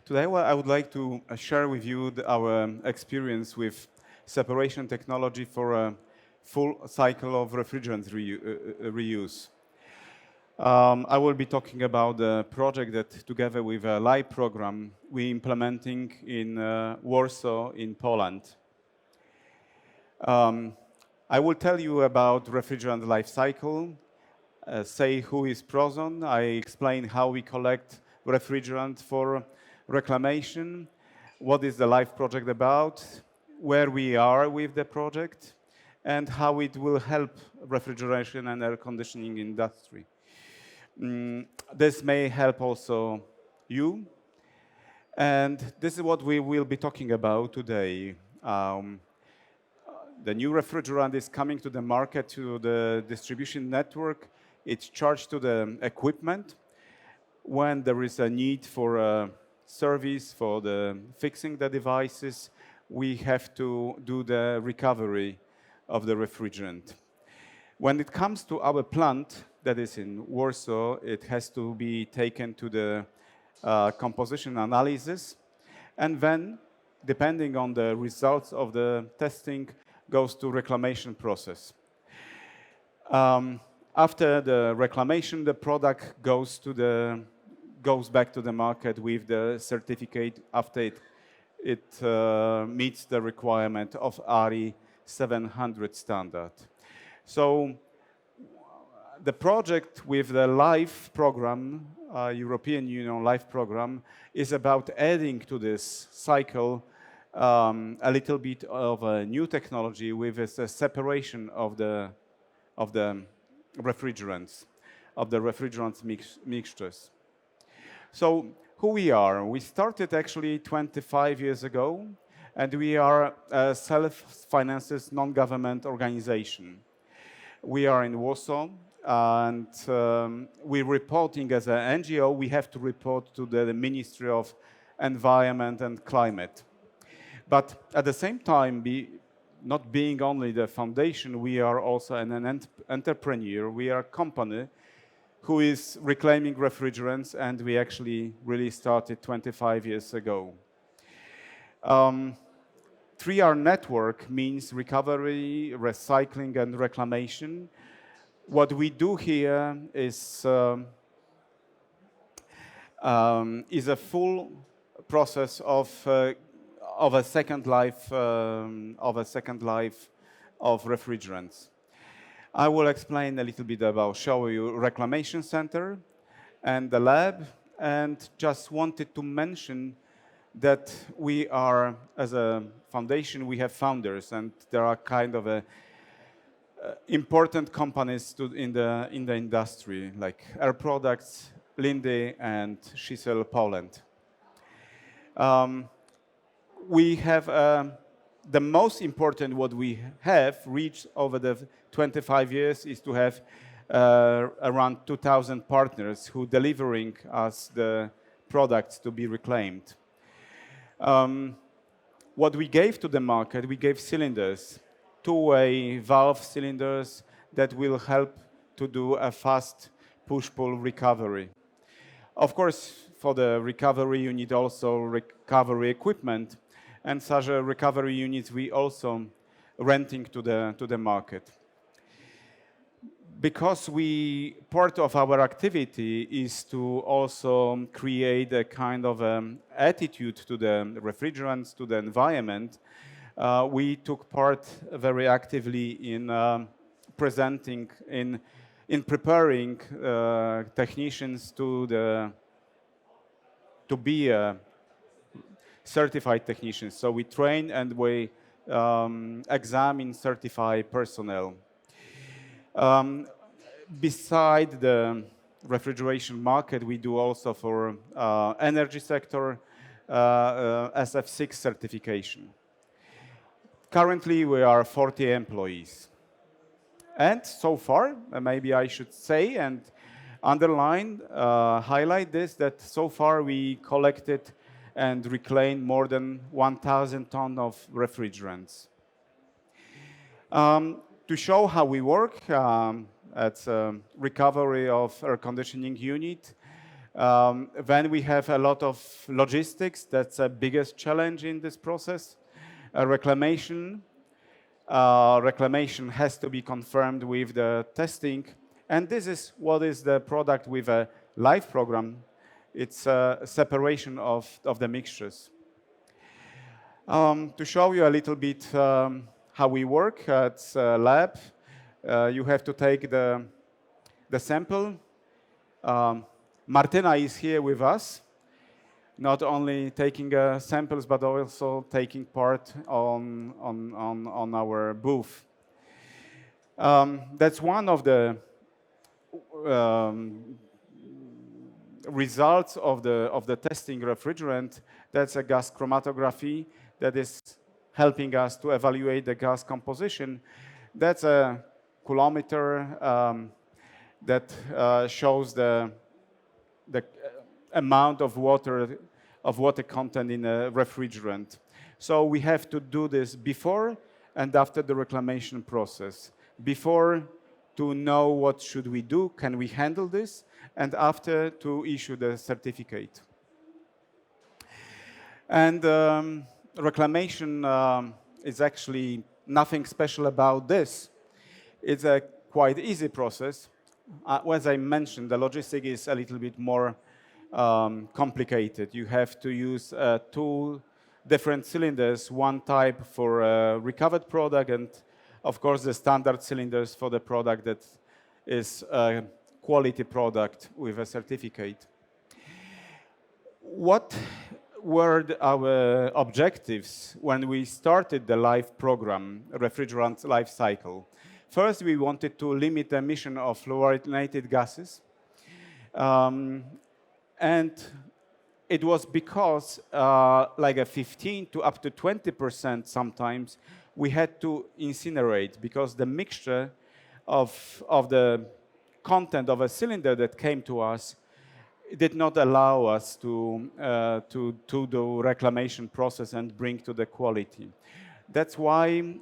Today, I would like to share with you our experience with separation technology for a full cycle of refrigerant reuse. I will be talking about the project that, together with a live program, we're implementing in Warsaw, in Poland. I will tell you about refrigerant life cycle, say who is Prozon. I explain how we collect refrigerant for reclamation, what is the LIFE project about, where we are with the project, and how it will help refrigeration and air conditioning industry. This may help also you, and this is what we will be talking about today. The new refrigerant is coming to the market, to the distribution network. It's charged to the equipment. When there is a need for a service, for fixing the devices, we have to do the recovery of the refrigerant. When it comes to our plant, that is in Warsaw, it has to be taken to the composition analysis, and then, depending on the results of the testing, goes to reclamation process. After the reclamation, the product goes back to the market with the certificate after it meets the requirement of ARI 700 standard. So the project with the LIFE program, European Union LIFE program, is about adding to this cycle a little bit of a new technology with a separation of the refrigerants, mixtures. So who we are? We started actually 25 years ago, and we are a self-financed non-government organization. We are in Warsaw, and we're reporting as an NGO. We have to report to the Ministry of Environment and Climate. But at the same time, not being only the foundation, we are also an entrepreneur. We are a company who is reclaiming refrigerants, and we actually really started 25 years ago. 3R network means recovery, recycling, and reclamation. What we do here is a full process of a second life of refrigerants. I will explain a little bit about, show you reclamation center and the lab, and just wanted to mention that we are, as a foundation, we have founders, and there are kind of important companies in the industry, like Air Products, Linde, and Shisel Poland. We have the most important what we have reached over the 25 years is to have around 2,000 partners who delivering us the products to be reclaimed. What we gave to the market, we gave cylinders, two-way valve cylinders that will help to do a fast push-pull recovery. Of course, for the recovery, you need also recovery equipment, and such a recovery units we also renting to the market. Because part of our activity is to also create a kind of attitude to the refrigerants, to the environment, we took part very actively in presenting, in preparing technicians to be certified technicians. So we train and we examine certified personnel. Beside the refrigeration market, we do also for energy sector SF6 certification. Currently, we are 40 employees. And so far, maybe I should say and underline, highlight this, that so far we collected and reclaimed more than 1,000 tons of refrigerants. To show how we work at recovery of air conditioning unit, Then we have a lot of logistics. That's the biggest challenge in this process. Reclamation. Reclamation has to be confirmed with the testing. And this is what is the product with a live program. It's a separation of the mixtures. To show you a little bit how we work at lab, you have to take the sample. Martyna is here with us, not only taking samples, but also taking part on our booth. That's one of the results of the testing refrigerant. That's a gas chromatography that is helping us to evaluate the gas composition. That's a coulometer that shows the amount of water content in a refrigerant. So we have to do this before and after the reclamation process. Before, to know what should we do, can we handle this, and after, to issue the certificate. And reclamation is actually nothing special about this. It's a quite easy process. As I mentioned, the logistic is a little bit more complicated. You have to use 2 different cylinders, one type for a recovered product, and of course the standard cylinders for the product that is a quality product with a certificate. What were our objectives when we started the live program, refrigerant life cycle? First, we wanted to limit the emission of fluorinated gases. And it was because like a 15 to up to 20% sometimes we had to incinerate, because the mixture of the content of a cylinder that came to us did not allow us to do the reclamation process and bring to the quality. That's why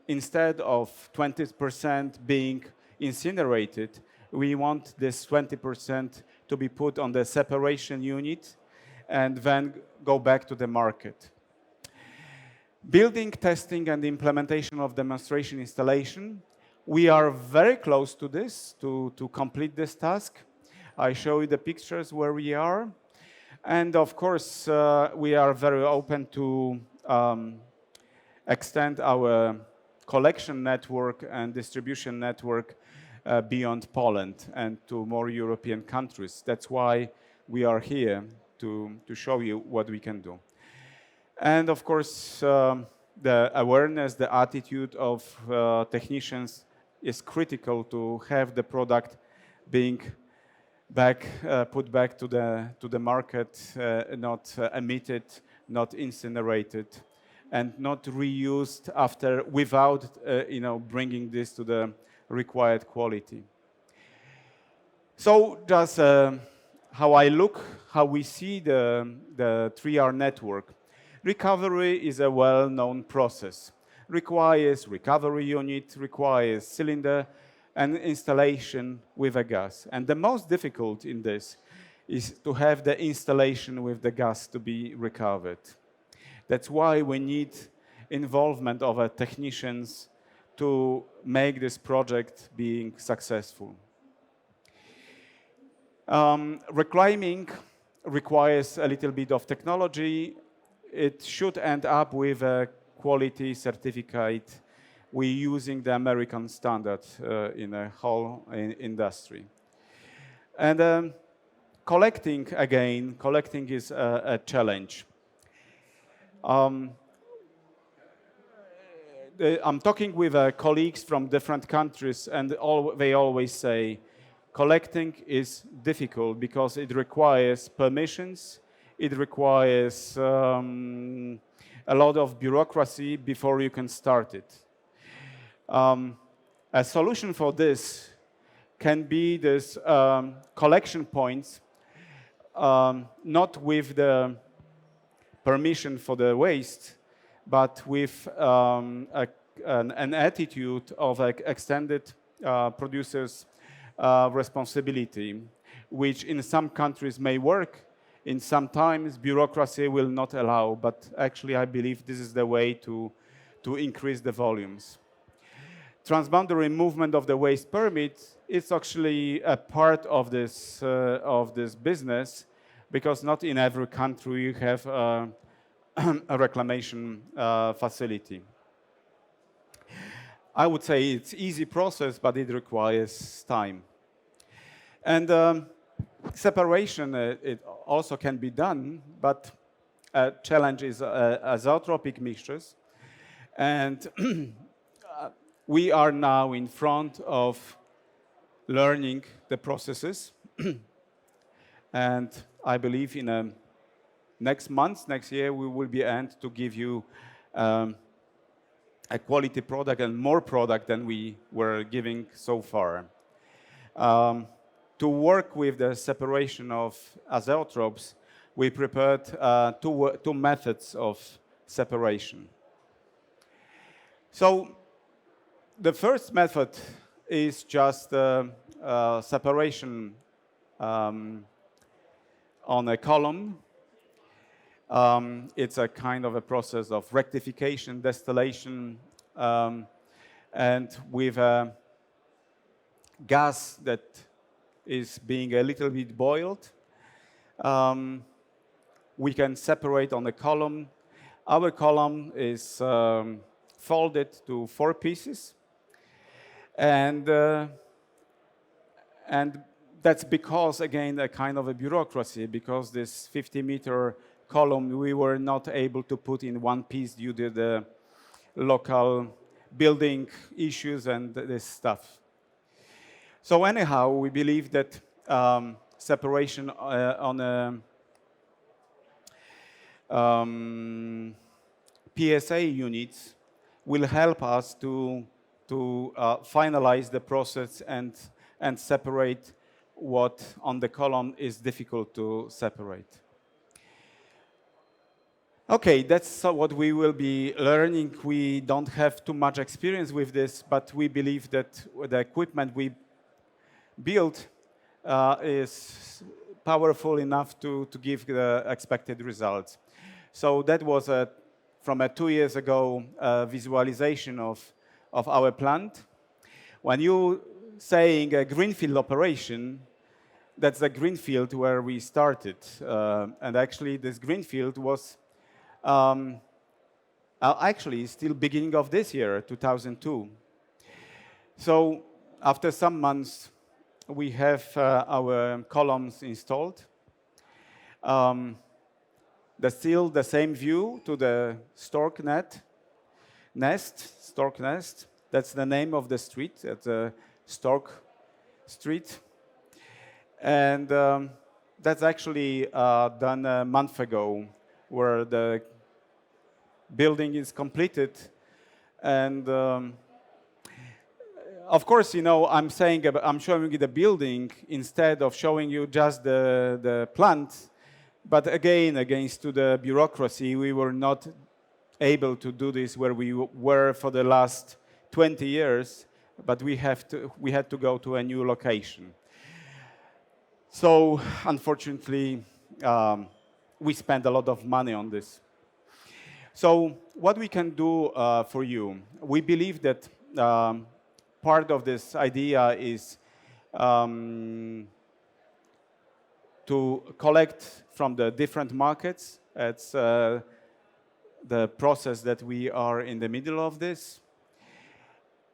instead of 20% being incinerated, we want this 20% to be put on the separation unit and then go back to the market. Building, testing, and implementation of demonstration installation. We are very close to this, to complete this task. I show you the pictures where we are. And of course, we are very open to extend our collection network and distribution network beyond Poland and to more European countries. That's why we are here, to show you what we can do. And of course, the awareness, the attitude of technicians is critical to have the product being put back to the market, not emitted, not incinerated, and not reused after without bringing this to the required quality. So just how I look, how we see the 3R network. Recovery is a well-known process. Requires recovery unit, requires cylinder, and installation with a gas. And the most difficult in this is to have the installation with the gas to be recovered. That's why we need involvement of technicians to make this project being successful. Reclaiming requires a little bit of technology. It should end up with a quality certificate. We're using the American standard in a whole industry. And collecting is a challenge. I'm talking with colleagues from different countries, and they always say collecting is difficult because it requires permissions, it requires a lot of bureaucracy before you can start it. A solution for this can be this collection points, not with the permission for the waste, but with an attitude of extended producers' responsibility, which in some countries may work, in some times bureaucracy will not allow, but actually I believe this is the way to increase the volumes. Transboundary movement of the waste permit is actually a part of this business, because not in every country you have a reclamation facility. I would say it's easy process, but it requires time. And separation, it also can be done, but a challenge is azeotropic mixtures. And we are now in front of learning the processes. And I believe in next month, next year, we will be able to give you a quality product and more product than we were giving so far. To work with the separation of azeotropes, we prepared two methods of separation. So the first method is just separation on a column. It's a kind of a process of rectification, distillation, and with a gas that is being a little bit boiled. We can separate on the column. Our column is folded to 4 pieces, and that's because, again, a kind of a bureaucracy, because this 50-meter column we were not able to put in one piece due to the local building issues and this stuff. So anyhow, we believe that separation on a PSA units will help us to finalize the process and separate what on the column is difficult to separate. Okay, that's what we will be learning. We don't have too much experience with this, but we believe that the equipment we built is powerful enough to give the expected results. So that was from 2 years ago visualization of our plant. When you saying a greenfield operation, that's a greenfield where we started, and actually this greenfield was actually still beginning of this year, 2002. So after some months, we have our columns installed. There's still the same view to the stork nest. That's the name of the street, at the Stork Street. And that's actually done a month ago, where the building is completed. And of course, you know, I'm showing you the building instead of showing you just the plant. But again, against to the bureaucracy, we were not able to do this where we were for the last 20 years, but we had to go to a new location. So unfortunately, we spent a lot of money on this. So what we can do for you, we believe that part of this idea is to collect from the different markets. It's the process that we are in the middle of this.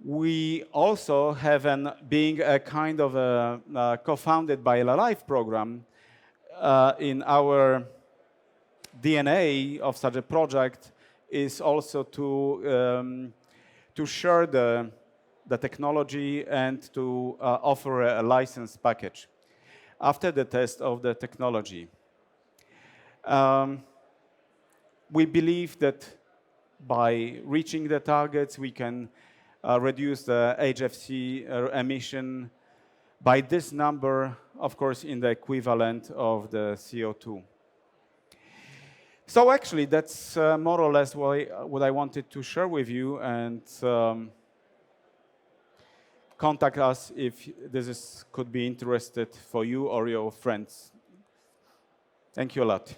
We also have being a kind of a co-founded by a LIFE program. In our DNA of such a project is also to share the technology and to offer a license package after the test of the technology. We believe that by reaching the targets, we can reduce the HFC emission by this number, of course, in the equivalent of the CO2. So actually, that's more or less what I wanted to share with you. And contact us if could be interested for you or your friends. Thank you a lot.